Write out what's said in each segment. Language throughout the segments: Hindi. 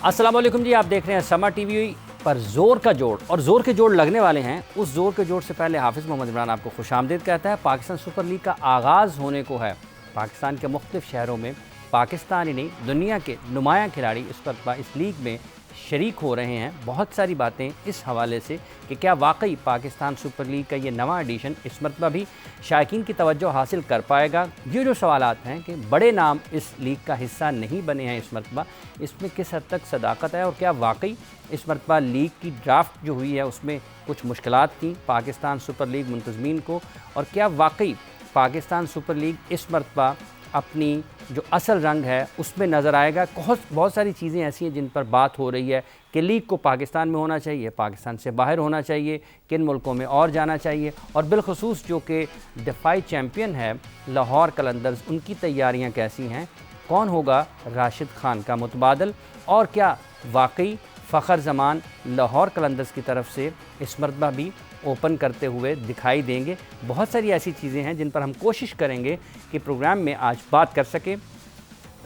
अस्सलाम वालेकुम जी, आप देख रहे हैं समा टीवी पर जोर का जोड़, और जोर के जोड़ लगने वाले हैं। उस जोर के जोड़ से पहले हाफिज़ मोहम्मद इमरान आपको खुशामदीद कहता है। पाकिस्तान सुपर लीग का आगाज़ होने को है। पाकिस्तान के मुख्तलिफ शहरों में पाकिस्तान ही नहीं दुनिया के नुमायाँ खिलाड़ी इस लीग में शरीक हो रहे हैं। बहुत सारी बातें इस हवाले से कि क्या वाकई पाकिस्तान सुपर लीग का ये नवा एडिशन इस मरतबा भी शायकीन की तवज्जो हासिल कर पाएगा। ये जो सवालात हैं कि बड़े नाम इस लीग का हिस्सा नहीं बने हैं इस मरतबा, इसमें किस हद तक सदाकत है, और क्या वाकई इस मरतबा लीग की ड्राफ्ट जो हुई है उसमें कुछ मुश्किलात थी पाकिस्तान सुपर लीग मुंतज़मीन को, और क्या वाकई पाकिस्तान सुपर लीग इस मरतबा अपनी जो असल रंग है उसमें नज़र आएगा। बहुत सारी चीज़ें ऐसी हैं जिन पर बात हो रही है कि लीग को पाकिस्तान में होना चाहिए, पाकिस्तान से बाहर होना चाहिए, किन मुल्कों में और जाना चाहिए, और बिलखसूस जो कि दफाई चैम्पियन है लाहौर कलंदर्स, उनकी तैयारियां कैसी हैं, कौन होगा राशिद खान का मुतबादल, और क्या वाकई फ़खर ज़मान लाहौर कलंदर्स की तरफ से इस मरतबा भी ओपन करते हुए दिखाई देंगे। बहुत सारी ऐसी चीज़ें हैं जिन पर हम कोशिश करेंगे कि प्रोग्राम में आज बात कर सकें।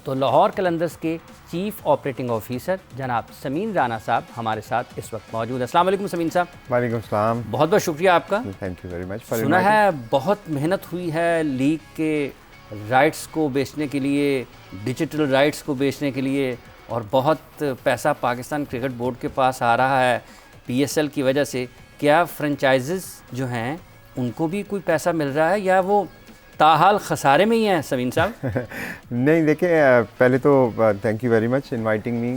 तो लाहौर कलंदर्स के चीफ़ ऑपरेटिंग ऑफिसर जनाब समीन राना साहब हमारे साथ इस वक्त मौजूद हैं। अस्सलाम वालेकुम समीन साहब। वालेकुम सलाम। बहुत बहुत शुक्रिया आपका। Thank you very much. सुना है बहुत मेहनत हुई है लीग के राइट्स को बेचने के लिए, डिजिटल राइट्स को बेचने के लिए, और बहुत पैसा पाकिस्तान क्रिकेट बोर्ड के पास आ रहा है PSL की वजह से। क्या फ्रेंचाइजेस जो हैं उनको भी कोई पैसा मिल रहा है या वो ताहाल खसारे में ही हैं समीन साहब? नहीं, देखिए पहले तो thank you very much inviting me.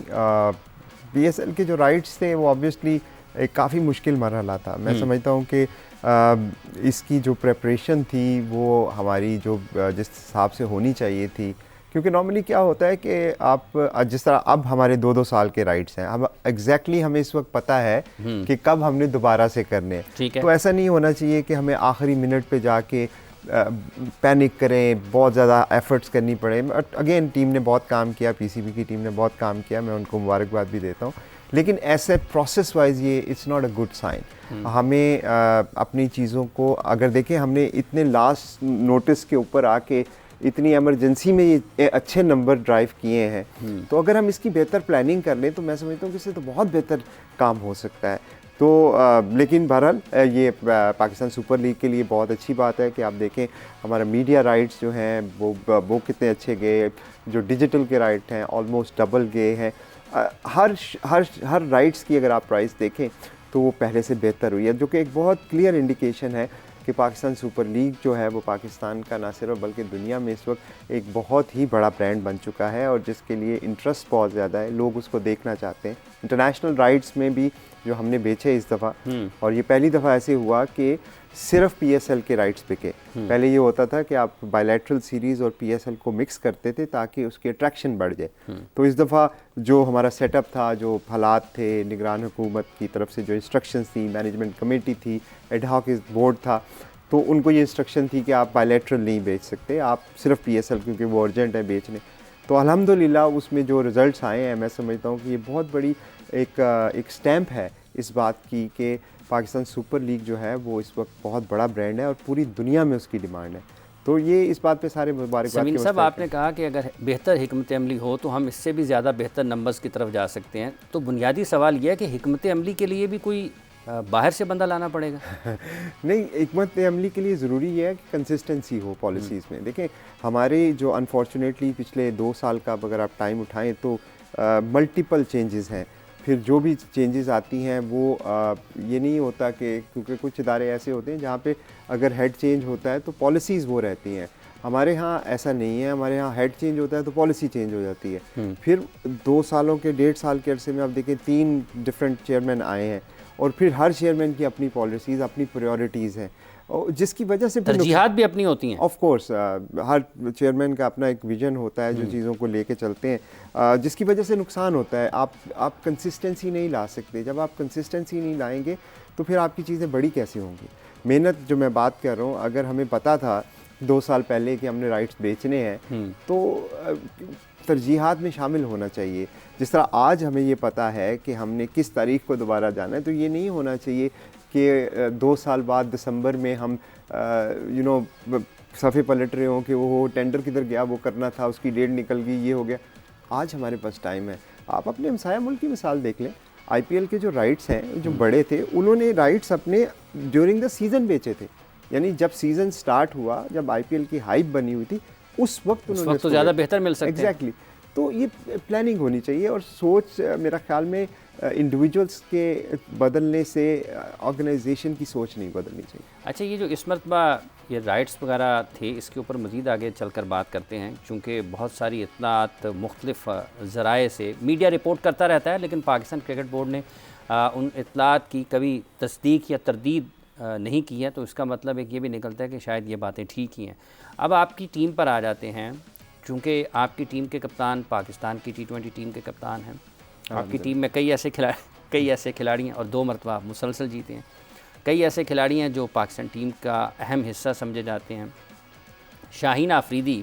PSL के जो राइट्स थे वो ऑब्वियसली एक काफ़ी मुश्किल मरहला था। मैं समझता हूँ कि इसकी जो प्रेपरेशन थी वो हमारी जो जिस हिसाब से होनी चाहिए थी, क्योंकि नॉर्मली क्या होता है कि आप जिस तरह अब हमारे 2-2 साल के राइट्स हैं, अब एग्जैक्टली हमें इस वक्त पता है कि कब हमने दोबारा से करने हैं। तो ऐसा नहीं होना चाहिए कि हमें आखिरी मिनट पे जाके पैनिक करें, बहुत ज़्यादा एफर्ट्स करनी पड़े। अगेन टीम ने बहुत काम किया, PCB की टीम ने बहुत काम किया, मैं उनको मुबारकबाद भी देता हूँ, लेकिन ऐसे प्रोसेस वाइज ये it's not a good sign. हमें अपनी चीज़ों को अगर देखें, हमने इतने लास्ट नोटिस के ऊपर आके इतनी इमरजेंसी में ये अच्छे नंबर ड्राइव किए हैं, तो अगर हम इसकी बेहतर प्लानिंग कर लें तो मैं समझता हूँ कि इससे तो बहुत बेहतर काम हो सकता है। तो लेकिन बहरहाल ये पाकिस्तान सुपर लीग के लिए बहुत अच्छी बात है कि आप देखें हमारा मीडिया राइट्स जो हैं वो कितने अच्छे गए, जो डिजिटल के राइट हैं ऑलमोस्ट डबल गए हैं। हर राइट्स की अगर आप प्राइस देखें तो वो पहले से बेहतर हुई है, जो कि एक बहुत क्लियर इंडिकेशन है कि पाकिस्तान सुपर लीग जो है वो पाकिस्तान का ना सिर्फ बल्कि दुनिया में इस वक्त एक बहुत ही बड़ा ब्रांड बन चुका है, और जिसके लिए इंटरेस्ट बहुत ज़्यादा है, लोग उसको देखना चाहते हैं। इंटरनेशनल राइट्स में भी जो हमने बेचे इस दफ़ा, और ये पहली दफ़ा ऐसे हुआ कि सिर्फ PSL के राइट्स बिके। पहले ये होता था कि आप बायलैटरल सीरीज़ और PSL को मिक्स करते थे ताकि उसकी अट्रैक्शन बढ़ जाए। तो इस दफ़ा जो हमारा सेटअप था, जो हालात थे, निगरान हुकूमत की तरफ से जो इंस्ट्रक्शंस थी, मैनेजमेंट कमेटी थी, एड हॉक बोर्ड था, तो उनको ये इंस्ट्रक्शन थी कि आप बायलैटरल नहीं बेच सकते, आप सिर्फ PSL, क्योंकि वो अर्जेंट है बेचने। तो अल्हम्दुलिल्लाह उसमें जो रिज़ल्ट्स आए हैं, मैं समझता हूँ कि ये बहुत बड़ी एक स्टैम्प है इस बात की कि पाकिस्तान सुपर लीग जो है वो इस वक्त बहुत बड़ा ब्रांड है और पूरी दुनिया में उसकी डिमांड है। तो ये इस बात पे सारे मुबारकबाद। समीन साहब, आपने कहा कि अगर बेहतर हिकमत अमली हो तो हम इससे भी ज़्यादा बेहतर नंबर्स की तरफ जा सकते हैं। तो बुनियादी सवाल यह है कि हिकमत अमली के लिए भी कोई बाहर से बंदा लाना पड़ेगा? नहीं, हिकमत अमली के लिए ज़रूरी है कि कंसिस्टेंसी हो पॉलिसीज़ में। देखें, हमारे जो अनफॉर्चुनेटली पिछले 2 साल का अगर आप टाइम उठाएं तो मल्टीपल चेंजेस हैं। फिर जो भी चेंजेस आती हैं वो ये नहीं होता कि, क्योंकि कुछ इदारे ऐसे होते हैं जहाँ पे अगर हेड चेंज होता है तो पॉलिसीज़ वो रहती हैं। हमारे यहाँ ऐसा नहीं है, हमारे यहाँ हेड चेंज होता है तो पॉलिसी चेंज हो जाती है। फिर 2 सालों के 1.5 साल के अरसे में आप देखें 3 डिफरेंट चेयरमैन आए हैं, और फिर हर चेयरमैन की अपनी पॉलिसीज़, अपनी प्रायोरिटीज़ हैं, और जिसकी वजह से तरजीहात भी अपनी होती हैं। ऑफ कोर्स हर चेयरमैन का अपना एक विजन होता है जो चीज़ों को लेके चलते हैं, जिसकी वजह से नुकसान होता है। आप कंसिस्टेंसी नहीं ला सकते। जब आप कंसिस्टेंसी नहीं लाएंगे तो फिर आपकी चीज़ें बड़ी कैसे होंगी। मेहनत जो मैं बात कर रहा हूँ, अगर हमें पता था 2 साल पहले कि हमने राइट्स बेचने हैं तो तरजीहात में शामिल होना चाहिए। जिस तरह आज हमें ये पता है कि हमने किस तारीख को दोबारा जाना है, तो ये नहीं होना चाहिए कि 2 साल बाद दिसंबर में हम सफ़े पलट रहे हों कि वो टेंडर किधर गया, वो करना था, उसकी डेट निकल गई, ये हो गया। आज हमारे पास टाइम है। आप अपने हमसाया मुल्क की मिसाल देख लें, आईपीएल के जो राइट्स हैं जो बड़े थे, उन्होंने राइट्स अपने ड्यूरिंग द सीज़न बेचे थे। यानी जब सीज़न स्टार्ट हुआ, जब आईपीएल की हाइप बनी हुई थी, उस वक्त उन्होंने तो ज़्यादा बेहतर मिल सकते हैं। एग्जैक्टली। तो ये प्लानिंग होनी चाहिए और सोच मेरा ख्याल में इंडिविजुअल्स के बदलने से ऑर्गेनाइजेशन की सोच नहीं बदलनी चाहिए। अच्छा, ये जो इस मरतबा ये राइट्स वगैरह थे, इसके ऊपर मज़ीद आगे चलकर बात करते हैं, चूँकि बहुत सारी इत्तलात मुख्तलिफ ज़राए से मीडिया रिपोर्ट करता रहता है, लेकिन पाकिस्तान क्रिकेट बोर्ड ने उन इत्तलात की कभी तस्दीक या तरदीद नहीं की है, तो इसका मतलब एक ये भी निकलता है कि शायद ये बातें ठीक ही हैं। अब आपकी टीम पर आ जाते हैं, चूँकि आपकी टीम के कप्तान पाकिस्तान की T20 टीम के कप्तान हैं। आपकी टीम में कई ऐसे खिलाड़ी हैं और 2 मरतबा मुसलसल जीते हैं। कई ऐसे खिलाड़ी हैं जो पाकिस्तान टीम का अहम हिस्सा समझे जाते हैं। शाहीन आफरीदी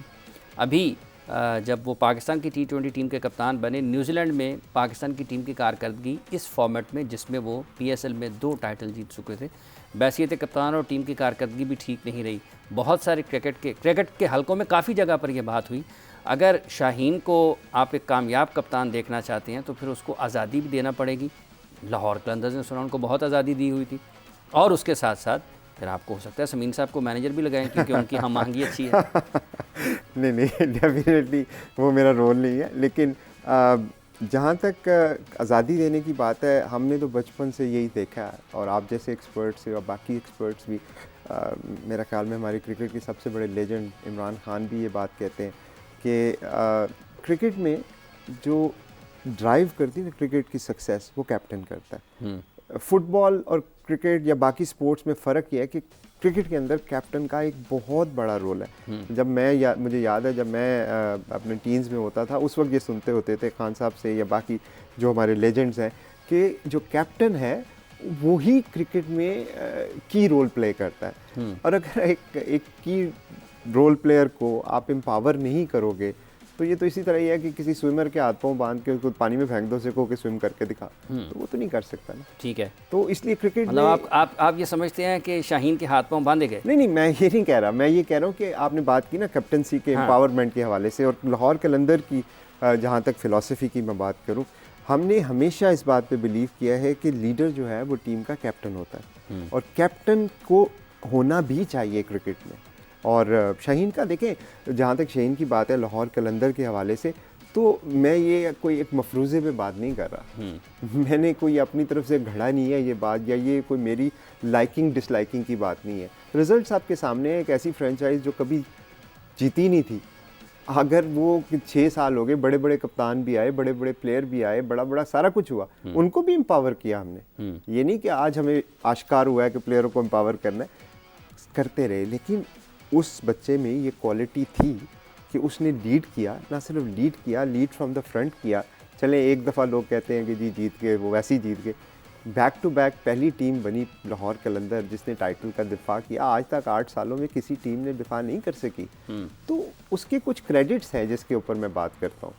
अभी जब वो पाकिस्तान की T20 टीम के कप्तान बने, न्यूजीलैंड में पाकिस्तान की टीम की कारकर्दगी इस फॉर्मेट में जिसमें वो PSL में 2 टाइटल जीत चुके थे, बैसियत कप्तान और टीम की कारकर्दगी भी ठीक नहीं रही। बहुत सारे क्रिकेट के हलकों में काफ़ी जगह पर यह बात हुई। अगर शाहीन को आप एक कामयाब कप्तान देखना चाहते हैं तो फिर उसको आज़ादी भी देना पड़ेगी। लाहौर कलंदर्स ने सुना उनको बहुत आज़ादी दी हुई थी, और उसके साथ साथ फिर आपको हो सकता है समीन साहब को मैनेजर भी लगाएं, क्योंकि उनकी हम महंगी अच्छी है। नहीं, डेफिनेटली वो मेरा रोल नहीं है, लेकिन जहाँ तक आज़ादी देने की बात है, हमने तो बचपन से यही देखा है, और आप जैसे एक्सपर्ट्स और बाकी एक्सपर्ट्स भी, मेरा ख्याल में हमारे क्रिकेट के सबसे बड़े लेजेंड इमरान खान भी ये बात कहते हैं कि क्रिकेट में जो ड्राइव करती है क्रिकेट की सक्सेस, वो कैप्टन करता है। फुटबॉल और क्रिकेट या बाकी स्पोर्ट्स में फ़र्क ये है कि क्रिकेट के अंदर कैप्टन का एक बहुत बड़ा रोल है। जब मुझे याद है, जब मैं अपने टीन्स में होता था, उस वक्त ये सुनते होते थे खान साहब से या बाकी जो हमारे लेजेंड्स हैं कि जो कैप्टन है वो ही क्रिकेट में की रोल प्ले करता है। और अगर एक की रोल प्लेयर को आप एम्पावर नहीं करोगे, तो ये तो इसी तरह ही है कि किसी स्विमर के हाथ पांव बांध के उसको पानी में फेंक दो, सिको के स्विम करके दिखा, तो वो तो नहीं कर सकता ना। ठीक है, तो इसलिए क्रिकेट मतलब आप ये समझते हैं कि शाहीन के हाथ पांव बांधे गए? नहीं, मैं ये नहीं कह रहा। मैं ये कह रहा हूँ कि आपने बात की ना कैप्टनसी के एम्पावरमेंट के हवाले से, और लाहौर कलंदर की जहाँ तक फ़िलासफ़ी की मैं बात करूँ, हमने हमेशा इस बात पे बिलीव किया है कि लीडर जो है वो टीम का कैप्टन होता है, और कैप्टन को होना भी चाहिए क्रिकेट में। और शाहीन का देखें, जहाँ तक शाहीन की बात है लाहौर कलंदर के हवाले से, तो मैं ये कोई एक मफरूज़े पे बात नहीं कर रहा। मैंने कोई अपनी तरफ से घड़ा नहीं है ये बात, या ये कोई मेरी लाइकिंग डिसलाइकिंग की बात नहीं है। रिजल्ट्स आपके सामने है। एक ऐसी फ्रेंचाइज जो कभी जीती नहीं थी, अगर वो 6 साल हो गए, बड़े बड़े कप्तान भी आए, बड़े बड़े प्लेयर भी आए, बड़ा बड़ा सारा कुछ हुआ, उनको भी एम्पावर किया हमने। ये नहीं कि आज हमें आश्कार हुआ है कि प्लेयरों को एम्पावर करना है, करते रहे, लेकिन उस बच्चे में ये क्वालिटी थी कि उसने लीड किया। ना सिर्फ लीड किया, लीड फ्रॉम द फ्रंट किया। चले एक दफ़ा लोग कहते हैं कि जी जीत गए, वो वैसे ही जीत गए। बैक टू बैक पहली टीम बनी लाहौर कलंदर जिसने टाइटल का दिफा किया। आज तक 8 सालों में किसी टीम ने दिफा नहीं कर सकी। तो उसके कुछ क्रेडिट्स हैं जिसके ऊपर मैं बात करता हूँ।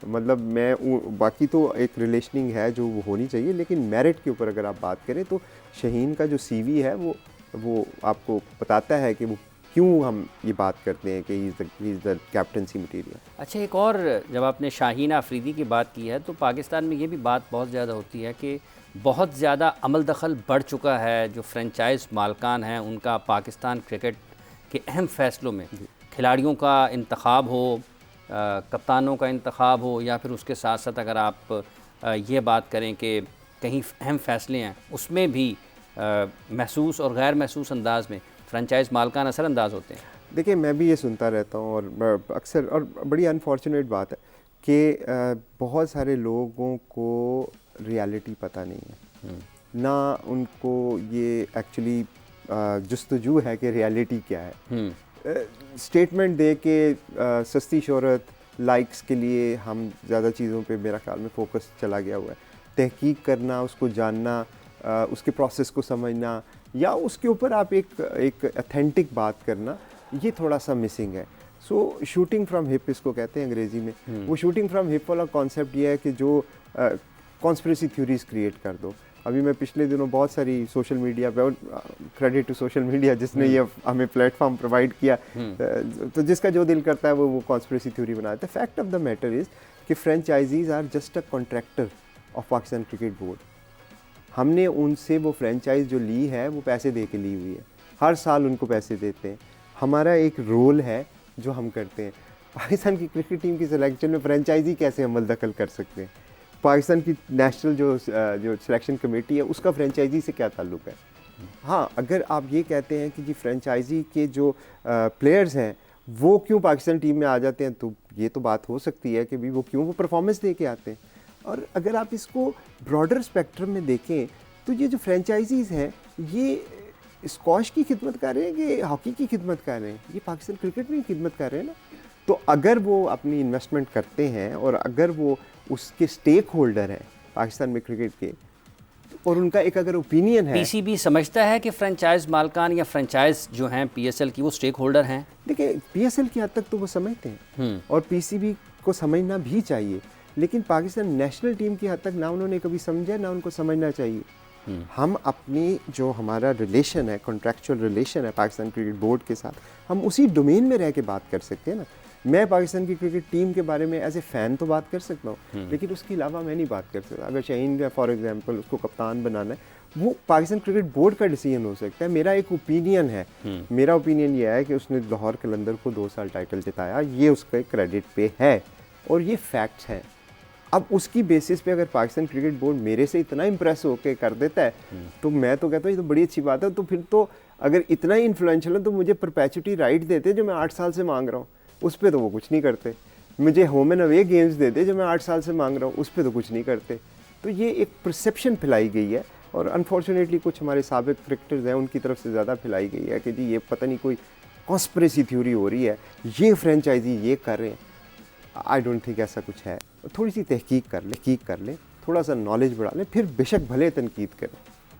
मतलब मैं बाकी तो एक रिलेशनिंग है जो वो होनी चाहिए, लेकिन मेरिट के ऊपर अगर आप बात करें तो शाहीन का जो CV है वो आपको बताता है कि वो क्यों हम ये बात करते हैं कि he is the captaincy material. अच्छा, एक और, जब आपने शाहीन आफरीदी की बात की है, तो पाकिस्तान में ये भी बात बहुत ज़्यादा होती है कि बहुत ज़्यादा अमल दखल बढ़ चुका है जो फ्रेंचाइज मालकान हैं उनका पाकिस्तान क्रिकेट के अहम फ़ैसलों में। खिलाड़ियों का इंतखाब हो, कप्तानों का इंतखाब हो, या फिर उसके साथ साथ अगर आप ये बात करें कि कहीं अहम फ़ैसले हैं उसमें भी महसूस और गैर महसूस अंदाज में फ्रेंचाइज मालकान असरअंदाज होते हैं। देखिए, मैं भी ये सुनता रहता हूँ, और अक्सर, और बड़ी अनफॉर्चुनेट बात है कि बहुत सारे लोगों को रियलिटी पता नहीं है, ना उनको ये एक्चुअली जुस्तजू है कि रियलिटी क्या है। स्टेटमेंट दे के सस्ती शोहरत, लाइक्स के लिए हम ज़्यादा चीज़ों पे मेरा ख्याल में फोकस चला गया हुआ है। तहकीक करना, उसको जानना, उसके प्रोसेस को समझना, या उसके ऊपर आप एक ऑथेंटिक बात करना, ये थोड़ा सा मिसिंग है। सो शूटिंग फ्रॉम हिप इसको कहते हैं अंग्रेज़ी में। वो शूटिंग फ्रॉम हिप वाला कॉन्सेप्ट ये है कि जो कॉन्स्पिरेसी थ्योरीज क्रिएट कर दो। अभी मैं पिछले दिनों बहुत सारी सोशल मीडिया पे, क्रेडिट टू सोशल मीडिया जिसने ये हमें प्लेटफॉर्म प्रोवाइड किया, तो जिसका जो दिल करता है वो कॉन्स्पिरेसी थ्योरी बनाता है। Fact of the matter is कि franchisees are just a contractor of Pakistan cricket board. हमने उनसे वो फ्रेंचाइज जो ली है वो पैसे दे के ली हुई है, हर साल उनको पैसे देते हैं। हमारा एक रोल है जो हम करते हैं। पाकिस्तान की क्रिकेट टीम की सिलेक्शन में फ्रेंचाइजी कैसे अमल दखल कर सकते हैं? पाकिस्तान की नेशनल जो सिलेक्शन कमेटी है उसका फ्रेंचाइजी से क्या ताल्लुक़ है? हाँ, अगर आप ये कहते हैं कि जी फ्रेंचाइजी के जो प्लेयर्स हैं वो क्यों पाकिस्तान टीम में आ जाते हैं, तो ये तो बात हो सकती है कि भी वो क्यों वो परफॉर्मेंस दे के आते हैं। और अगर आप इसको ब्रॉडर स्पेक्ट्रम में देखें तो ये जो फ्रेंचाइजीज़ हैं ये स्क्वॉश की खिदमत कर रहे हैं कि हॉकी की खिदमत कर रहे हैं? ये पाकिस्तान क्रिकेट में खिदमत कर रहे हैं ना। तो अगर वो अपनी इन्वेस्टमेंट करते हैं और अगर वो उसके स्टेक होल्डर हैं पाकिस्तान में क्रिकेट के, और उनका एक अगर ओपिनियन है, पीसीबी समझता है कि फ्रेंचाइज मालकान या फ्रेंचाइज जो हैं पीएसएल की वो स्टेक होल्डर हैं? देखिए पीएसएल की हद तक तो वो समझते हैं और पीसीबी को समझना भी चाहिए, लेकिन पाकिस्तान नेशनल टीम की हद तक ना उन्होंने कभी समझा ना उनको समझना चाहिए। हम अपनी जो हमारा रिलेशन है, कॉन्ट्रैक्चुअल रिलेशन है पाकिस्तान क्रिकेट बोर्ड के साथ, हम उसी डोमेन में रह के बात कर सकते हैं ना। मैं पाकिस्तान की क्रिकेट टीम के बारे में एज ए फ़ैन तो बात कर सकता हूँ, लेकिन उसके अलावा मैं नहीं बात कर सकता। अगर शाहीन का फॉर एग्जांपल उसको कप्तान बनाना है, वो पाकिस्तान क्रिकेट बोर्ड का डिसीजन हो सकता है। मेरा एक ओपिनियन है, मेरा ओपिनियन ये है कि उसने लाहौर कलंदर को 2 साल टाइटल जिताया, ये उसका क्रेडिट पे है और ये फैक्ट्स हैं। अब उसकी बेसिस पे अगर पाकिस्तान क्रिकेट बोर्ड मेरे से इतना इम्प्रेस होकर कर देता है तो मैं तो कहता हूँ ये तो बड़ी अच्छी बात है। तो फिर तो अगर इतना ही इन्फ्लुएंशियल है तो मुझे परपेचुटी राइट देते जो मैं 8 साल से मांग रहा हूँ, उस पर तो वो कुछ नहीं करते। मुझे होम एंड अवे गेम्स देते जो मैं 8 साल से मांग रहा हूँ, उस पर तो कुछ नहीं करते। तो ये एक परसेप्शन फैलाई गई है और अनफॉर्चुनेटली कुछ हमारे साबिक क्रिकेटर्स हैं उनकी तरफ से ज़्यादा फैलाई गई है कि जी ये पता नहीं कोई कॉन्स्पिरेसी थ्योरी हो रही है, ये फ्रेंचाइजी ये कर रहे हैं। आई डोंट थिंक ऐसा कुछ है। थोड़ी सी तहकीक कर ले, थोड़ा सा नॉलेज बढ़ा लें, फिर बेशक भले तनकीद करें।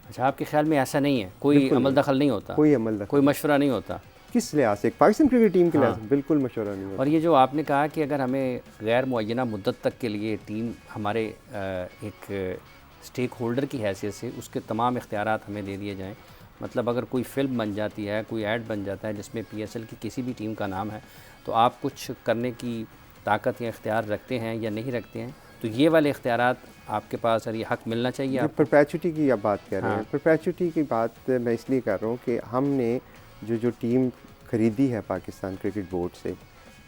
अच्छा, आपके ख्याल में ऐसा नहीं है? कोई अमल दखल नहीं होता? कोई अमल दखल, कोई मशवरा नहीं होता? किस लिहाज से? पाकिस्तान क्रिकेट टीम के लिहाज से बिल्कुल मशवरा नहीं होता। और ये जो आपने कहा कि अगर हमें गैर मुअय्यना मुद्दत तक के लिए टीम हमारे एक स्टेक होल्डर की हैसियत से उसके तमाम इख्तियारात हमें दे दिए जाएँ, मतलब अगर कोई फ़िल्म बन जाती है, कोई ऐड बन जाता है जिसमें पीएसएल की किसी भी टीम का नाम है, तो आप कुछ करने की ताकत या इख्तियार रखते हैं या नहीं रखते हैं? तो ये वाले इख्तियारात आपके पास और ये हक़ मिलना चाहिए आप? परपेचुटी की आप बात कर रहे हैं, परपेचुटी की बात मैं इसलिए कर रहा हूँ कि हमने जो टीम खरीदी है पाकिस्तान क्रिकेट बोर्ड से,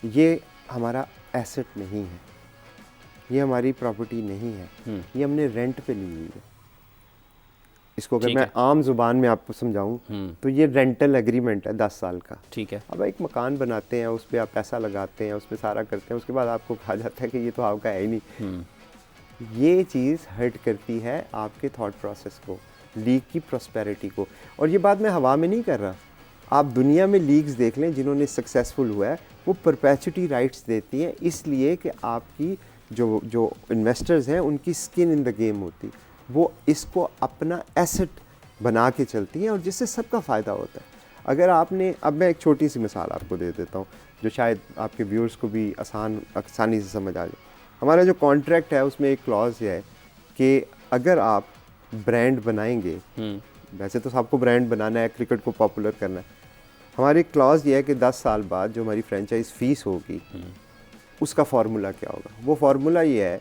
ये हमारा एसेट नहीं है, ये हमारी प्रॉपर्टी नहीं है, ये हमने रेंट पे ली हुई है। इसको अगर मैं आम जुबान में आपको समझाऊं तो ये रेंटल एग्रीमेंट है 10 साल का। ठीक है। अब एक मकान बनाते हैं, उस पर आप पैसा लगाते हैं, उस पर सारा करते हैं, उसके बाद आपको कहा जाता है कि ये तो आपका है ही नहीं। ये चीज़ हर्ट करती है आपके थॉट प्रोसेस को, लीग की प्रॉस्पेरिटी को। और ये बात मैं हवा में नहीं कर रहा, आप दुनिया में लीग्स देख लें जिन्होंने सक्सेसफुल हुआ है, वो परपेचुटी राइट्स देती हैं इसलिए कि आपकी जो इन्वेस्टर्स हैं उनकी स्किन इन द गेम होती, वो इसको अपना एसेट बना के चलती हैं और जिससे सबका फ़ायदा होता है। अगर आपने, अब मैं एक छोटी सी मिसाल आपको दे देता हूँ जो शायद आपके व्यूअर्स को भी आसानी से समझ आ जाए। हमारा जो कॉन्ट्रैक्ट है उसमें एक क्लॉज है कि अगर आप ब्रांड बनाएंगे, वैसे तो सबको ब्रांड बनाना है, क्रिकेट को पॉपुलर करना है, हमारी क्लॉज ये है कि 10 साल बाद जो हमारी फ्रेंचाइज फ़ीस होगी उसका फार्मूला क्या होगा। वो फार्मूला ये है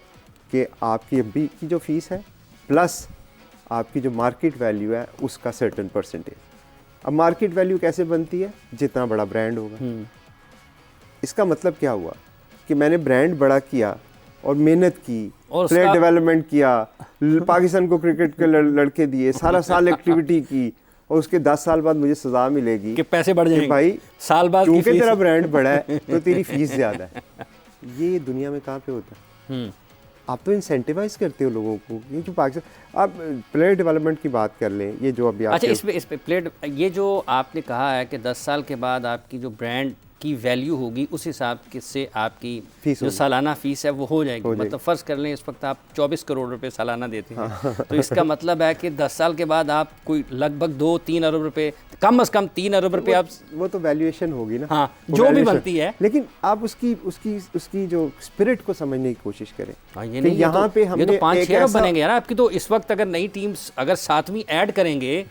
कि आपकी अभी की जो फ़ीस है प्लस आपकी जो मार्केट वैल्यू है उसका सर्टेन परसेंटेज। अब मार्केट वैल्यू कैसे बनती है? जितना बड़ा ब्रांड होगा। इसका मतलब क्या हुआ कि मैंने ब्रांड बड़ा किया और मेहनत की, प्लेयर डेवलपमेंट किया, पाकिस्तान को क्रिकेट के लड़के दिए, सारा साल एक्टिविटी की, और उसके 10 साल बाद मुझे सज़ा मिलेगी कि पैसे बढ़ जाएंगे भाई साल बाद, क्योंकि तेरा ब्रांड बड़ा है तो तेरी फीस ज़्यादा है। ये दुनिया में कहाँ पे होता है? आप तो इंसेंटिवाइज करते हो लोगों को। ये जो पाकिस्तान, आप प्लेयर डेवलपमेंट की बात कर लें, ये जो अभी अच्छा इस पे प्लेयर, ये जो आपने कहा है कि 10 साल के बाद आपकी जो ब्रांड की वैल्यू होगी उस हिसाब से आपकी फीस जो होगी। सालाना फ़ीस है वो हो जाएगी। मतलब फ़र्ज़ कर लें इस वक्त आप 24 करोड़ रुपए सालाना देते हैं, तो इसका मतलब है कि 10 साल के बाद आप कोई लगभग 2-3 अरब रुपए, कम से कम 3 अरब रुपए आप, वो तो वैल्यूएशन होगी ना। हाँ, वो जो भी valuation। बनती है। लेकिन आप उसकी जो स्पिरिट को समझने की कोशिश करें। हाँ, ये कि नहीं, यहाँ पे ये तो हमने 5-6 अरब ऐसा- बनेंगे यार आपकी। तो इस वक्त अगर नई टीम्स अगर 7वीं ऐड करेंगे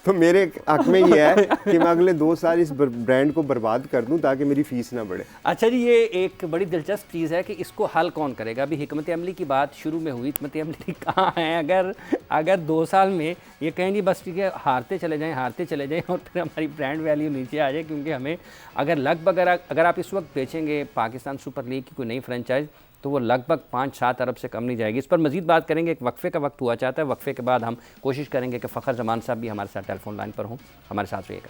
तो मेरे हक में ये है कि मैं अगले 2 साल इस ब्रांड को बर्बाद कर दूं ताकि मेरी फीस ना बढ़े। अच्छा जी, ये एक बड़ी दिलचस्प चीज़ है कि इसको हल कौन करेगा। अभी हिकमत अमली की बात शुरू में हुई, हिकमत अमली कहाँ है? अगर 2 साल में ये कहें जी बस ठीक है, हारते चले जाएं और फिर हमारी ब्रांड वैल्यू नीचे आ जाए, क्योंकि हमें अगर लगभग अगर आप इस वक्त बेचेंगे पाकिस्तान सुपर लीग की कोई नई फ्रेंचाइज, तो वो लगभग 5-7 अरब से कम नहीं जाएगी। इस पर मजीद बात करेंगे, एक वक्फे का वक्त हुआ चाहता है। वक्फे के बाद हम कोशिश करेंगे कि फ़खर जमान साहब भी हमारे साथ टेलीफोन लाइन पर हों। हमारे साथ रहिएगा।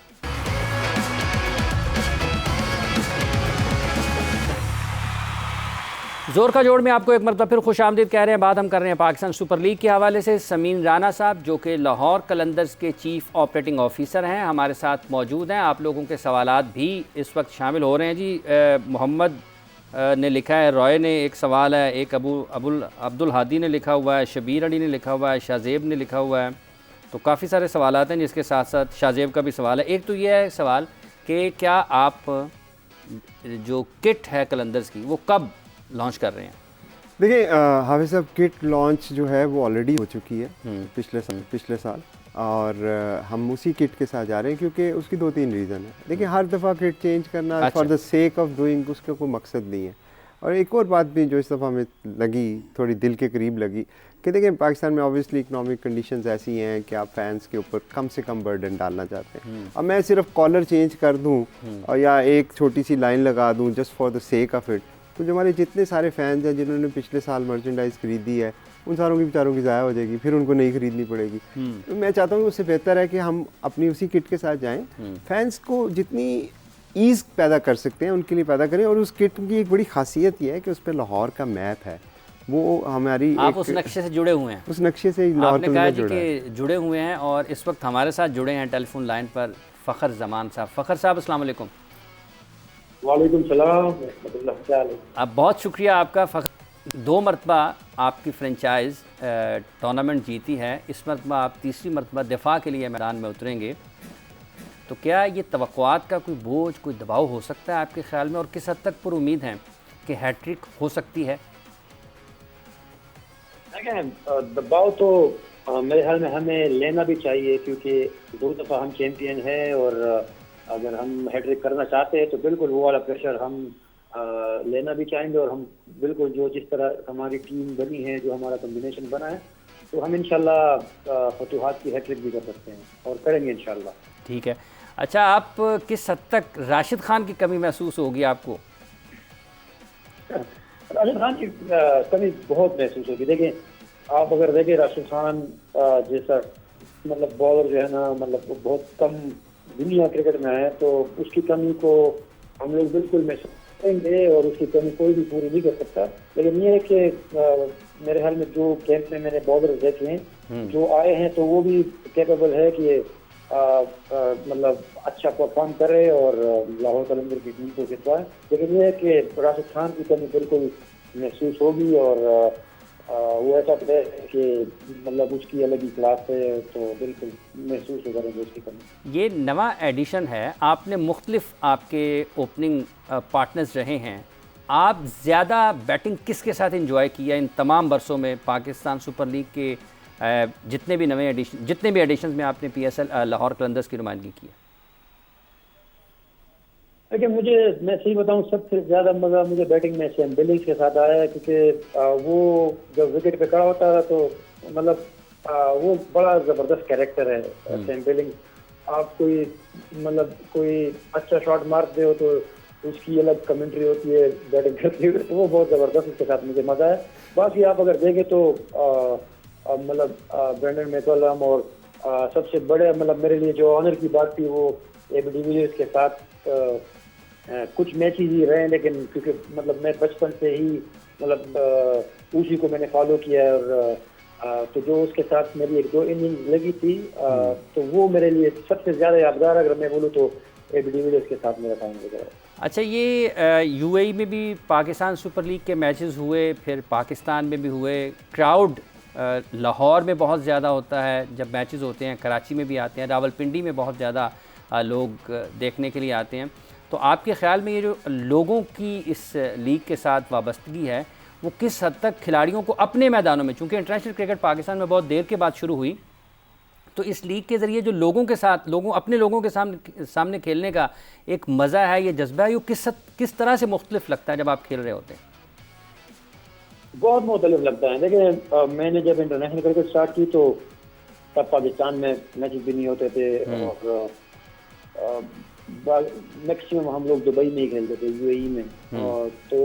जोर का जोड़ में आपको एक मरतबा फिर खुश आमदीद कह रहे हैं। बात हम कर रहे हैं पाकिस्तान सुपर लीग के हवाले से। समीन राना साहब जो कि लाहौर कलंदर्स के चीफ़ ऑपरेटिंग ऑफिसर हैं, हमारे साथ मौजूद हैं। आप लोगों के सवालात भी इस वक्त शामिल हो रहे हैं जी। मोहम्मद ने लिखा है, रॉय ने एक सवाल है, एक अब्दुल हादी ने लिखा हुआ है, शबीर अली ने लिखा हुआ है, शाहजेब ने लिखा हुआ है। तो काफ़ी सारे सवालात हैं, जिसके साथ साथ शाहजेब का भी सवाल है। एक तो ये है सवाल कि क्या आप जो किट है कलंदर्स की वो कब लॉन्च कर रहे हैं? देखिए हाफिज़ साहब, किट लॉन्च जो है वो ऑलरेडी हो चुकी है पिछले साल, और हम उसी किट के साथ जा रहे हैं क्योंकि उसकी 2-3 रीज़न है। देखिए हर दफ़ा किट चेंज करना for the sake of doing उसका कोई मकसद नहीं है। और एक और बात भी जो इस दफ़ा हमें लगी, थोड़ी दिल के करीब लगी, कि देखिए पाकिस्तान में ऑब्वियसली इकनॉमिक कंडीशंस ऐसी हैं कि आप फैंस के ऊपर कम से कम बर्डन डालना चाहते हैं। अब मैं सिर्फ कॉलर चेंज कर दूं और या एक छोटी सी लाइन लगा दूं just for the sake of it, तो जो हमारे जितने सारे फैंस हैं जिन्होंने पिछले साल मर्चेंडाइज खरीदी है, उन सारों की बेचारों की ज़ाया हो जाएगी, फिर उनको नहीं खरीदनी पड़ेगी। तो मैं चाहता हूँ उससे बेहतर है कि हम अपनी उसी किट के साथ जाएं, फैंस को जितनी ईज़ पैदा कर सकते हैं उनके लिए पैदा करें। और उस किट की एक बड़ी खासियत यह है कि उस पर लाहौर का मैप है, वो हमारी आप उस नक्शे से जुड़े हुए हैं? उस नक्शे से लाहौर आपने कहा जी कि जुड़े हुए हैं, और इस वक्त हमारे साथ जुड़े हैं टेलीफोन लाइन पर फ़खर जमान साहब। फ़खर साहब अस्सलाम वालेकुम। वालेकुम सलाम। अब बहुत शुक्रिया आपका। फ़खर 2 मरतबा आपकी फ्रेंचाइज़ टूर्नामेंट जीती है, इस मरतबा आप तीसरी मरतबा दिफा के लिए मैदान में उतरेंगे, तो क्या ये तवक्कुआत का कोई बोझ, कोई दबाव हो सकता है आपके ख्याल में, और किस हद तक पर उम्मीद हैं कि हैट्रिक हो सकती है? दबाव तो मेरे ख्याल में हमें लेना भी चाहिए, क्योंकि 2 दफ़ा हम चैंपियन हैं, और अगर हम हैट्रिक करना चाहते हैं तो बिल्कुल वो वाला प्रेशर हम लेना भी चाहेंगे। और हम बिल्कुल जो जिस तरह हमारी टीम बनी है, जो हमारा कॉम्बिनेशन बना है, तो हम इंशाल्लाह फतूहात की हैट्रिक भी कर सकते हैं और करेंगे इंशाल्लाह। ठीक है। अच्छा, आप किस हद तक राशिद खान की कमी महसूस होगी आपको? राशिद खान की कमी बहुत महसूस होगी। देखिए, आप अगर देखें राशिद खान जैसा मतलब बॉलर जो है ना, मतलब वो बहुत कम दुनिया क्रिकेट में है, तो उसकी कमी को हम लोग बिल्कुल महसूस करेंगे और उसकी कमी कोई भी पूरी नहीं कर सकता। लेकिन ये है कि मेरे ख्याल में जो कैंप में मैंने बॉलर देखे हैं जो आए हैं, तो वो भी कैपेबल है कि मतलब अच्छा परफॉर्म करे और लाहौर कलंदर की टीम को जितवाए। लेकिन ये है कि राशिद खान की कमी बिल्कुल महसूस होगी, और वो ऐसा प्लेयर है कि मतलब उसकी अलग ही क्लास है, तो बिल्कुल महसूस हो करेंगे उसकी कमी। ये नवा एडिशन है, आपने मुख्तलिफ आपके ओपनिंग पार्टनर्स रहे हैं, आप ज़्यादा बैटिंग किसके साथ इंजॉय किया इन तमाम बरसों में? पाकिस्तान सुपर लीग के जितने भी एडिशंस में आपने PSL लाहौर कलंदर्स की नुमाइंदगी की है? देखिए, मैं सही बताऊं, सबसे ज़्यादा मज़ा मुझे बैटिंग में सैम बिलिंग्स के साथ आया है, क्योंकि वो जब विकेट पे खड़ा होता है तो मतलब वो बड़ा ज़बरदस्त कैरेक्टर है सैम बिलिंग्स। आप कोई अच्छा शॉट मारते हो तो उसकी अलग कमेंट्री होती है बैटिंग करते हुए, तो वो बहुत ज़बरदस्त, उसके साथ मुझे मज़ा है। बाकी आप अगर देखें तो मतलब ब्रेंडन मैकलम, और सबसे बड़े मतलब मेरे लिए जो ऑनर की बात थी वो AB डिविलियर्स के साथ कुछ मैचेस ही रहे, लेकिन क्योंकि मतलब मैं बचपन से ही मतलब उसी को मैंने फॉलो किया है, और तो जो उसके साथ मेरी 1-2 इनिंग लगी थी, तो वो मेरे लिए सबसे ज़्यादा यादगार, अगर मैं बोलूँ तो AB डिविलियर्स के साथ मेरा टाइम गुजरा है। अच्छा, ये यूएई में भी पाकिस्तान सुपर लीग के मैचेस हुए, फिर पाकिस्तान में भी हुए। क्राउड लाहौर में बहुत ज़्यादा होता है जब मैचेस होते हैं, कराची में भी आते हैं, रावलपिंडी में बहुत ज़्यादा लोग देखने के लिए आते हैं। तो आपके ख़्याल में ये जो लोगों की इस लीग के साथ वाबस्तगी है, वो किस हद तक खिलाड़ियों को अपने मैदानों में, चूँकि इंटरनेशनल क्रिकेट पाकिस्तान में बहुत देर के बाद शुरू हुई, तो इस लीग के ज़रिए जो लोगों के साथ, अपने लोगों के सामने खेलने का एक मज़ा है, ये जज्बा है, ये किस तरह से मुख्तलिफ लगता है जब आप खेल रहे होते हैं? बहुत मुख्तलिफ लगता है। देखिए, मैंने जब इंटरनेशनल क्रिकेट स्टार्ट की तो तब पाकिस्तान में मैचेस भी नहीं होते थे, और मैक्सिमम हम लोग दुबई में ही खेलते थे, यूएई में। और तो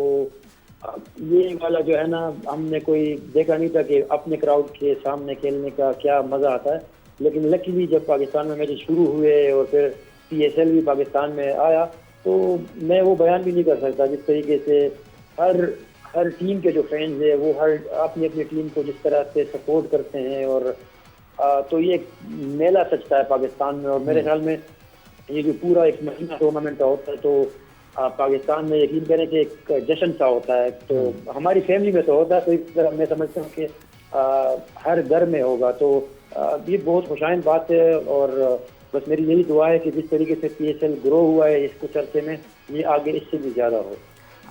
ये वाला जो है ना, हमने कोई देखा नहीं था कि अपने क्राउड के सामने खेलने का क्या मज़ा आता है। लेकिन लकीली जब पाकिस्तान में मैचेस शुरू हुए और फिर पीएसएल भी पाकिस्तान में आया, तो मैं वो बयान भी नहीं कर सकता जिस तरीके से हर टीम के जो फैंस है वो हर अपनी अपनी टीम को जिस तरह से सपोर्ट करते हैं। और तो ये एक मेला सजता है पाकिस्तान में। और मेरे ख्याल में ये जो पूरा एक महीना टूर्नामेंट का होता है, तो पाकिस्तान में यकीन करें कि एक जश्न सा होता है। तो हमारी फैमिली में तो होता है, तो इस तरह मैं समझता हूँ कि हर घर में होगा। तो ये बहुत खुशाइन बात है। और बस मेरी यही दुआ है कि जिस तरीके से पीएसएल ग्रो हुआ है इस कुछ अरसे में, ये आगे इससे भी ज़्यादा हो।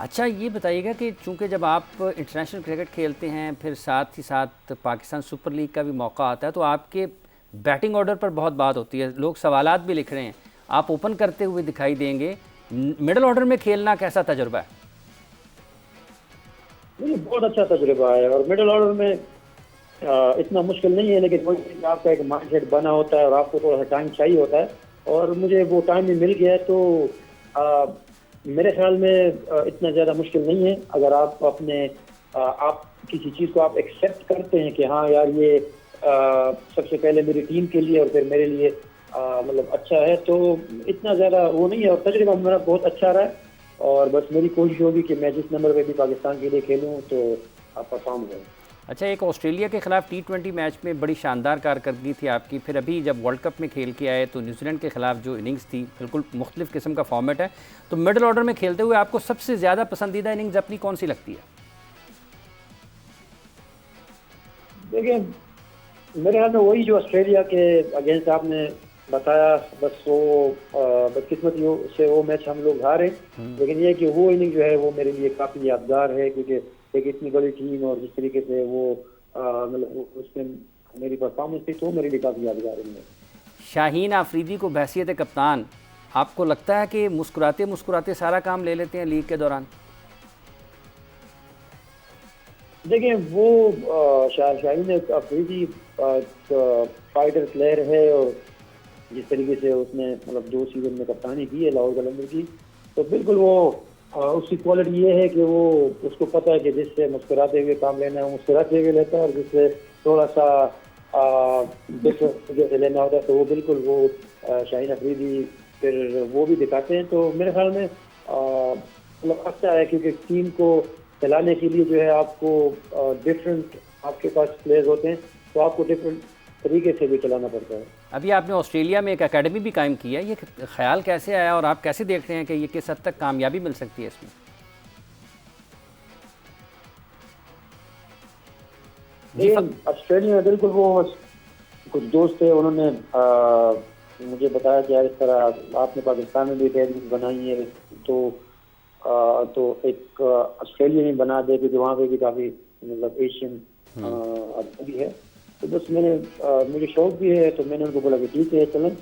अच्छा, ये बताइएगा कि चूँकि जब आप इंटरनेशनल क्रिकेट खेलते हैं, फिर साथ ही साथ पाकिस्तान सुपर लीग का भी मौका आता है, तो आपके बैटिंग ऑर्डर पर बहुत बात होती है, लोग सवालात भी लिख रहे हैं, आप ओपन करते हुए दिखाई देंगे। मिडिल ऑर्डर में खेलना कैसा तजुर्बा है? नहीं, बहुत अच्छा तजुर्बा है। और मिडिल ऑर्डर में इतना मुश्किल नहीं है, लेकिन आपका एक माइंडसेट बना होता है और आपको थोड़ा सा टाइम चाहिए होता है। और मुझे वो टाइम भी मिल गया है, तो मेरे ख्याल में इतना ज़्यादा मुश्किल नहीं है। अगर आप आप किसी चीज़ को आप एक्सेप्ट करते हैं कि हाँ यार, ये सबसे पहले मेरी टीम के लिए और फिर मेरे लिए मतलब अच्छा है, तो इतना ज़्यादा वो नहीं है। और तजुर्बा मेरा बहुत अच्छा रहा है। और बस मेरी कोशिश होगी कि मैं जिस नंबर पे भी पाकिस्तान के लिए खेलूँ तो आप परफॉर्म करूँ। अच्छा, एक ऑस्ट्रेलिया के ख़िलाफ़ T20 मैच में बड़ी शानदार कारकर्दगी थी आपकी, फिर अभी जब वर्ल्ड कप में खेल के आए तो न्यूजीलैंड के ख़िलाफ़ जो इनिंग्स थी, बिल्कुल मुख्तलिफ किस्म का फॉर्मेट है। तो मिडिल ऑर्डर में खेलते हुए आपको सबसे ज़्यादा पसंदीदा इनिंग्स अपनी कौन सी लगती है? देखिए, मेरे ख्याल में वही जो ऑस्ट्रेलिया के अगेंस्ट आपने बताया, बस वो बदकिस्मती से वो मैच हम लोग हारे। लेकिन ये कि वो इनिंग जो है वो मेरे लिए काफ़ी यादगार है, क्योंकि एक इतनी बड़ी टीम और जिस तरीके से वो मतलब उसमें मेरी परफॉर्मेंस थी, तो मेरे लिए काफ़ी यादगार है। शाहीन आफरीदी को बहैसियत कप्तान आपको लगता है कि मुस्कुराते मुस्कुराते सारा काम ले लेते हैं लीग के दौरान? देखिए, वो शाहीन आफरीदी फाइटर प्लेयर है, और जिस तरीके से उसने मतलब 2 सीजन में कप्तानी की है लाहौर कलंदर की, तो बिल्कुल वो उसकी क्वालिटी ये है कि वो उसको पता है कि जिससे मुस्कुराते हुए काम लेना है वो मुस्कुराते हुए लेता है, और जिससे थोड़ा सा डिफरेंट से लेना होता है तो वो बिल्कुल वो शाहीन अफरीदी फिर वो भी दिखाते हैं। तो मेरे ख्याल में मतलब अच्छा है, क्योंकि टीम को चलाने के लिए जो है आपको डिफरेंट आपके पास प्लेयर्स होते हैं, तो आपको डिफरेंट तरीके से भी चलाना पड़ता है। अभी आपने ऑस्ट्रेलिया में एक एकेडमी भी कायम की है, ये ख्याल कैसे आया और आप कैसे देख रहे हैं कि ये किस हद तक कामयाबी मिल सकती है इसमें? ऑस्ट्रेलिया में बिल्कुल वो कुछ दोस्त थे, उन्होंने मुझे बताया कि यार इस तरह आपने पाकिस्तान में भी एकेडमी बनाई है, तो एक ऑस्ट्रेलिया में बना दे, क्योंकि वहाँ पे भी काफ़ी मतलब एशियन भी है। तो बस मुझे शौक भी है, तो मैंने उनको बोला कि ठीक है चलें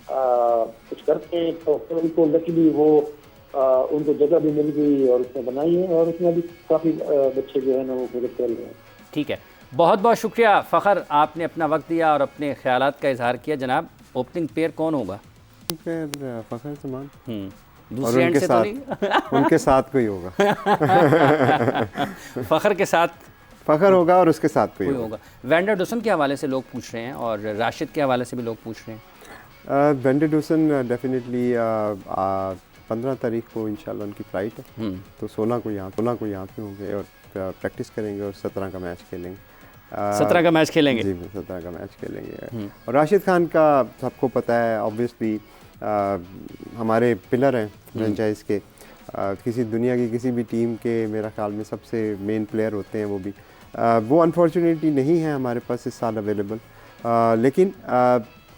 कुछ करते हैं। तो फिर उनको लकीली वो उनको जगह भी मिल गई और उसने बनाई है, और उसमें अभी काफ़ी बच्चे जो है ना वो क्रिकेट खेल रहे हैं। ठीक है, बहुत बहुत शुक्रिया फ़खर, आपने अपना वक्त दिया और अपने ख्यालात का इजहार किया। जनाब, ओपनिंग पेयर कौन होगा? फ़खर जमान दूसरे एंड से तो नहीं? उनके साथ कोई होगा। फ़खर के साथ फ़खर होगा और उसके साथ कोई होगा। वैन डर डुसन के हवाले से लोग पूछ रहे हैं और राशिद के हवाले से भी लोग पूछ रहे हैं। वैन डर डुसन डेफिनेटली 15 तारीख को इंशाल्लाह उनकी फ़्लाइट है, तो 16 को यहाँ पे होंगे और प्रैक्टिस करेंगे और 17 का मैच खेलेंगे। 17 का मैच खेलेंगे? जी, 17 का मैच खेलेंगे। और राशिद खान का सबको पता है, ऑब्वियसली हमारे पिलर हैं फ्रेंचाइज के, किसी दुनिया की किसी भी टीम के मेरा ख्याल में सबसे मेन प्लेयर होते हैं वो भी। वो अनफॉर्चुनेटली नहीं है हमारे पास इस साल अवेलेबल, लेकिन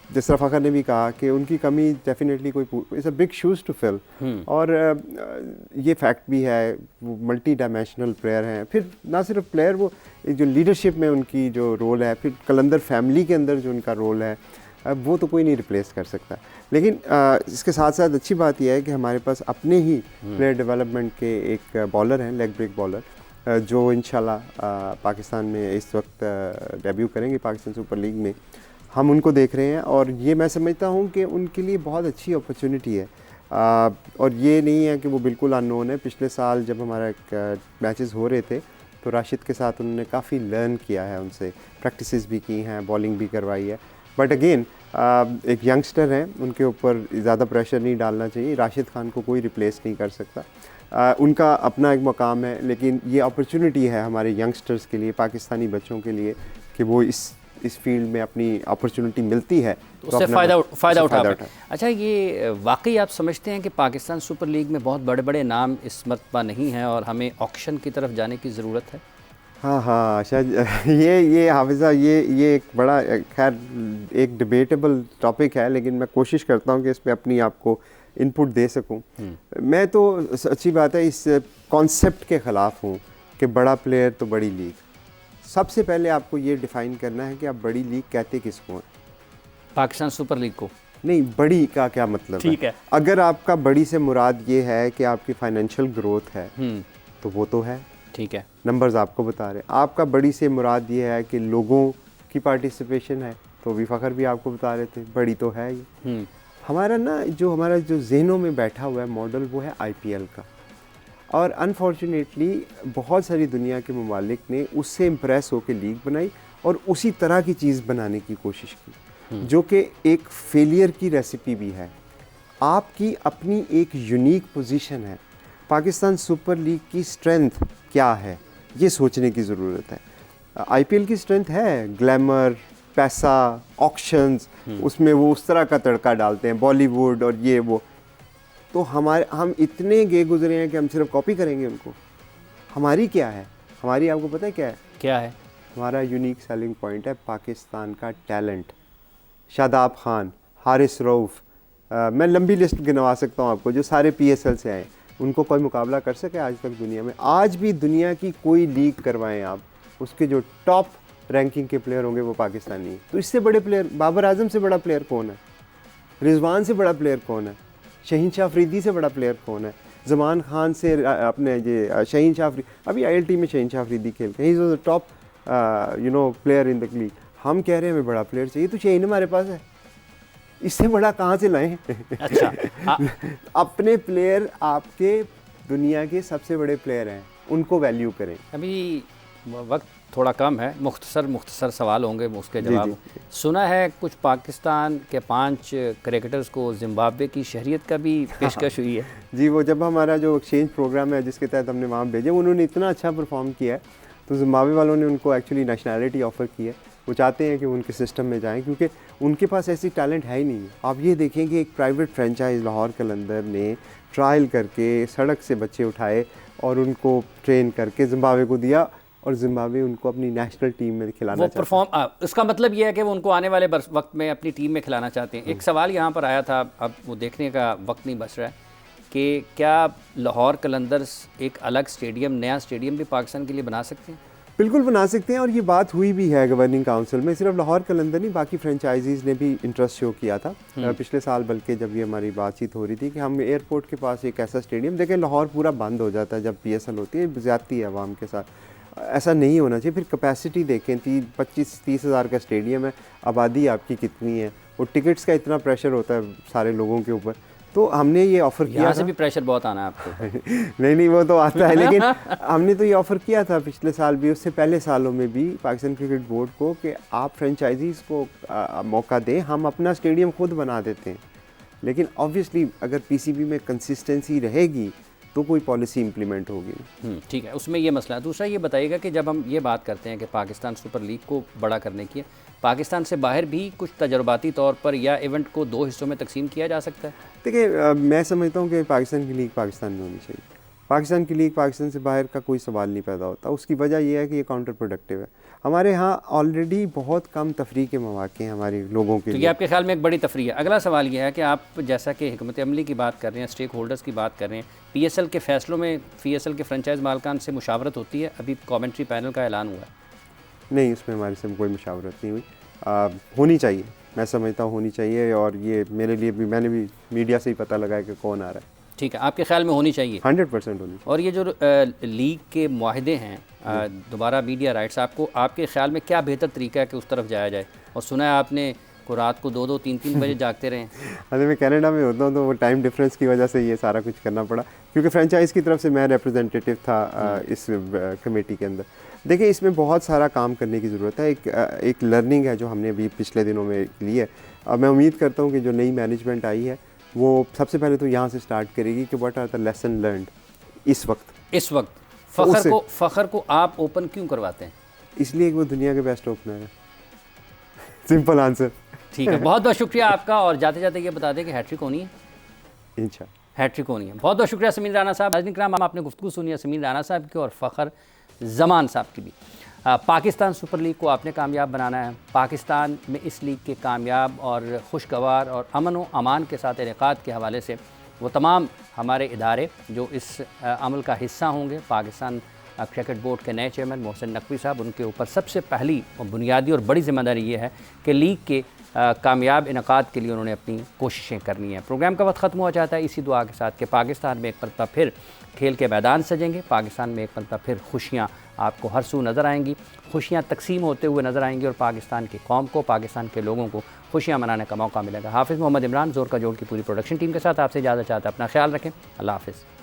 जिस तरह फ़खर ने भी कहा कि उनकी कमी डेफिनेटली कोई it's a big shoes to fill, और ये फैक्ट भी है वो मल्टी डायमेंशनल प्लेयर हैं। फिर ना सिर्फ प्लेयर, वो जो लीडरशिप में उनकी जो रोल है, फिर कलंदर फैमिली के अंदर जो उनका रोल है, वो तो कोई नहीं रिप्लेस कर सकता। लेकिन इसके साथ साथ अच्छी बात यह है कि हमारे पास अपने ही प्लेयर डेवलपमेंट के एक बॉलर हैं, लेग ब्रेक बॉलर, जो इंशाल्लाह पाकिस्तान में इस वक्त डेब्यू करेंगे पाकिस्तान सुपर लीग में। हम उनको देख रहे हैं और ये मैं समझता हूँ कि उनके लिए बहुत अच्छी अपॉर्चुनिटी है, और ये नहीं है कि वो बिल्कुल अननोन है। पिछले साल जब हमारा मैचेस हो रहे थे तो राशिद के साथ उन्होंने काफ़ी लर्न किया है, उनसे प्रैक्टिसेस भी की हैं, बॉलिंग भी करवाई है। बट अगेन एक यंगस्टर हैं, उनके ऊपर ज़्यादा प्रेशर नहीं डालना चाहिए। राशिद खान को कोई रिप्लेस नहीं कर सकता, उनका अपना एक मकाम है, लेकिन ये अपॉर्चुनिटी है हमारे यंगस्टर्स के लिए, पाकिस्तानी बच्चों के लिए, कि वो इस फील्ड में अपनी अपॉर्चुनिटी मिलती है तो उससे फ़ायदा उठा। अच्छा, ये वाकई आप समझते हैं कि पाकिस्तान सुपर लीग में बहुत बड़े बड़े नाम इस मरतबा नहीं हैं और हमें ऑक्शन की तरफ जाने की ज़रूरत है? हाँ शायद ये हाफिज़ा, ये एक बड़ा, खैर एक डिबेटेबल टॉपिक है, लेकिन मैं कोशिश करता हूँ कि इस पर अपनी आपको इनपुट दे सकूँ। मैं तो अच्छी बात है इस कॉन्सेप्ट के ख़िलाफ़ हूँ कि बड़ा प्लेयर तो बड़ी लीग। सबसे पहले आपको ये डिफ़ाइन करना है कि आप बड़ी लीग कहते किसको हैं। पाकिस्तान सुपर लीग को नहीं, बड़ी का क्या मतलब ठीक है। अगर आपका बड़ी से मुराद ये है कि आपकी फाइनेंशियल ग्रोथ है तो वो तो है, ठीक है, नंबर्स आपको बता रहे हैं। आपका बड़ी से मुराद ये है कि लोगों की पार्टिसिपेशन है, तो भी फ़खर भी आपको बता रहे थे बड़ी तो है ये। हमारा जो जहनों में बैठा हुआ है मॉडल, वो है IPL का, और अनफॉर्चुनेटली बहुत सारी दुनिया के ममालिक ने उससे इम्प्रेस होकर लीग बनाई और उसी तरह की चीज़ बनाने की कोशिश की, जो कि एक फेलियर की रेसिपी भी है। आपकी अपनी एक यूनिक पोजीशन है। पाकिस्तान सुपर लीग की स्ट्रेंथ क्या है, ये सोचने की ज़रूरत है। IPL की स्ट्रेंथ है ग्लैमर, पैसा, ऑक्शंस, उसमें वो उस तरह का तड़का डालते हैं, बॉलीवुड और ये वो। तो हम इतने गे गुजरे हैं कि हम सिर्फ कॉपी करेंगे उनको। हमारी क्या है, हमारी आपको पता है क्या है? हमारा यूनिक सेलिंग पॉइंट है पाकिस्तान का टैलेंट। शादाब खान, हारिस रऊफ़, मैं लंबी लिस्ट गिनवा सकता हूँ आपको, जो सारे PSL से आए। उनको कोई मुकाबला कर सके आज तक दुनिया में? आज भी दुनिया की कोई लीग करवाएं आप, उसके जो टॉप रैंकिंग के प्लेयर होंगे वो पाकिस्तानी हैं। तो इससे बड़े प्लेयर, बाबर आजम से बड़ा प्लेयर कौन है? रिजवान से बड़ा प्लेयर कौन है? शहीन शाह अफरीदी से बड़ा प्लेयर कौन है? जमान खान से अपने ये शहीन शाह अफरीदी, अभी ILT में शहीन शाह अफरीदी खेलते हैं, he is the top player in the league. हम कह रहे हैं हमें बड़ा प्लेयर चाहिए, तो शहीन हमारे पास है, इससे बड़ा कहाँ से लाएं? अच्छा अपने प्लेयर आपके दुनिया के सबसे बड़े प्लेयर हैं, उनको वैल्यू करें। अभी वक्त थोड़ा कम है, मुख्तसर सवाल होंगे, उसके जवाब। सुना है कुछ पाकिस्तान के 5 क्रिकेटर्स को जिम्बाब्वे की शहरियत का भी पेशकश हुई है। जी, वो जब हमारा जो एक्सचेंज प्रोग्राम है जिसके तहत हमने वहाँ भेजे, उन्होंने इतना अच्छा परफॉर्म किया है तो जिम्बाब्वे वालों ने उनको एक्चुअली नेशनैलिटी ऑफ़र की है। वो चाहते हैं कि उनके सिस्टम में जाएं, क्योंकि उनके पास ऐसी टैलेंट है ही नहीं। आप ये देखें कि एक प्राइवेट फ्रेंचाइज लाहौर कलंदर ने ट्रायल करके सड़क से बच्चे उठाए और उनको ट्रेन करके जिम्बाब्वे को दिया, और जिम्बाब्वे उनको अपनी नेशनल टीम में खिलाना चाहते हैं। इसका मतलब यह है कि वो उनको आने वाले वक्त में अपनी टीम में खिलाना चाहते हैं। एक सवाल यहाँ पर आया था, अब वो देखने का वक्त नहीं बच रहा है, कि क्या लाहौर कलंदर्स एक अलग स्टेडियम, नया स्टेडियम भी पाकिस्तान के लिए बना सकते हैं? बिल्कुल बना सकते हैं, और ये बात हुई भी है गवर्निंग काउंसिल में। सिर्फ लाहौर कलंदर नहीं, बाकी फ्रेंचाइजीज़ ने भी इंटरेस्ट शो किया था पिछले साल, बल्कि जब ये हमारी बातचीत हो रही थी कि हम एयरपोर्ट के पास एक ऐसा स्टेडियम देखें। लाहौर पूरा बंद हो जाता है जब PSL होती है, ज़्यादती है आवाम के साथ, ऐसा नहीं होना चाहिए। फिर कैपेसिटी देखें, 25-30 हज़ार का स्टेडियम है, आबादी आपकी कितनी है, और टिकट्स का इतना प्रेशर होता है सारे लोगों के ऊपर। तो हमने ये ऑफ़र किया, यहाँ से भी प्रेशर बहुत आना है आपको। नहीं वो तो आता है, लेकिन हमने तो ये ऑफ़र किया था पिछले साल भी, उससे पहले सालों में भी पाकिस्तान क्रिकेट बोर्ड को, कि आप फ्रेंचाइजीज़ को मौका दें, हम अपना स्टेडियम खुद बना देते हैं। लेकिन ऑब्वियसली अगर PCB में कंसिस्टेंसी रहेगी तो कोई पॉलिसी इम्प्लीमेंट होगी। ठीक है, उसमें ये मसला है। दूसरा ये बताइएगा कि जब हम ये बात करते हैं कि पाकिस्तान सुपर लीग को बड़ा करने की है, पाकिस्तान से बाहर भी कुछ तजर्बाती तौर पर या इवेंट को 2 हिस्सों में तकसीम किया जा सकता है? देखिए, मैं समझता हूँ कि पाकिस्तान की लीग पाकिस्तान में होनी चाहिए। पाकिस्तान की लीग पाकिस्तान से बाहर का कोई सवाल नहीं पैदा होता। उसकी वजह यह है कि ये काउंटर प्रोडक्टिव है। हमारे यहाँ ऑलरेडी बहुत कम तफरीह के मौके हैं हमारे लोगों के तो लिए। ये आपके ख्याल में एक बड़ी तफरी है। अगला सवाल ये है कि आप जैसा कि हिकमत अमली की बात कर रहे हैं, स्टेक होल्डर्स की बात कर रहे हैं, PSL के फैसलों में PSL के फ्रेंचाइज मालकान से मुशावरत होती है? अभी कमेंट्री पैनल का ऐलान हुआ है। नहीं, उसमें हमारे से कोई मुशावरत नहीं हुई। होनी चाहिए, मैं समझता हूँ होनी चाहिए, और ये मेरे लिए भी, मैंने भी मीडिया से ही पता लगाया कि कौन आ रहा है। ठीक है, आपके ख्याल में होनी चाहिए? 100% होनी चाहिए। और ये जो लीग के मुआहदे हैं, दोबारा मीडिया राइट्स, आपके ख्याल में क्या बेहतर तरीका है कि उस तरफ जाया जाए? और सुना है आपने को रात को 2-2, 3-3 बजे जागते रहे। अरे मैं कनाडा में होता हूँ, तो वो टाइम डिफरेंस की वजह से ये सारा कुछ करना पड़ा, क्योंकि फ्रेंचाइज की तरफ से मैं रिप्रेजेंटेटिव था इस कमेटी के अंदर। देखिए, इसमें बहुत सारा काम करने की ज़रूरत है। एक लर्निंग है जो हमने अभी पिछले दिनों में ली है। मैं उम्मीद करता हूँ कि जो नई मैनेजमेंट आई है वो सबसे पहले तो यहाँ से स्टार्ट करेगी कि what are the lesson learned इस वक्त। फ़खर को आप ओपन क्यों करवाते हैं? इसलिए कि वो दुनिया के बेस्ट ओपनर है। Simple answer. ठीक है, बहुत बहुत शुक्रिया आपका। और जाते जाते ये बता दें कि हैट्रिक होनी है? इंशाअल्लाह हैट्रिक होनी है। बहुत बहुत शुक्रिया समीर राना साहब। नाज़रीन किराम, आपने गुफ्तगू सुनी है समीर राना साहब की और फ़खर ज़मान साहब की भी। पाकिस्तान सुपर लीग को आपने कामयाब बनाना है। पाकिस्तान में इस लीग के कामयाब और खुशगवार और अमन व अमान के साथ इनेकाद के हवाले से वो तमाम हमारे इदारे जो इस अमल का हिस्सा होंगे, पाकिस्तान क्रिकेट बोर्ड के नए चेयरमैन मोहसिन नकवी साहब, उनके ऊपर सबसे पहली और बुनियादी और बड़ी ज़िम्मेदारी ये है कि लीग के कामयाब इनेकाद के लिए उन्होंने अपनी कोशिशें करनी है। प्रोग्राम का वक्त ख़त्म हो जाता है इसी दुआ के साथ कि पाकिस्तान में एक मरतबा फिर खेल के मैदान सजेंगे, पाकिस्तान में एक मरतबा फिर खुशियाँ आपको हर सू नज़र आएंगी, खुशियाँ तकसीम होते हुए नज़र आएंगी और पाकिस्तान की कौम को, पाकिस्तान के लोगों को खुशियाँ मनाने का मौका मिलेगा। हाफ़िज़ मोहम्मद इमरान, ज़ोर का जोड़ की पूरी प्रोडक्शन टीम के साथ आपसे इजाज़त चाहता है। अपना ख्याल रखें। अल्लाह हाफ़िज़।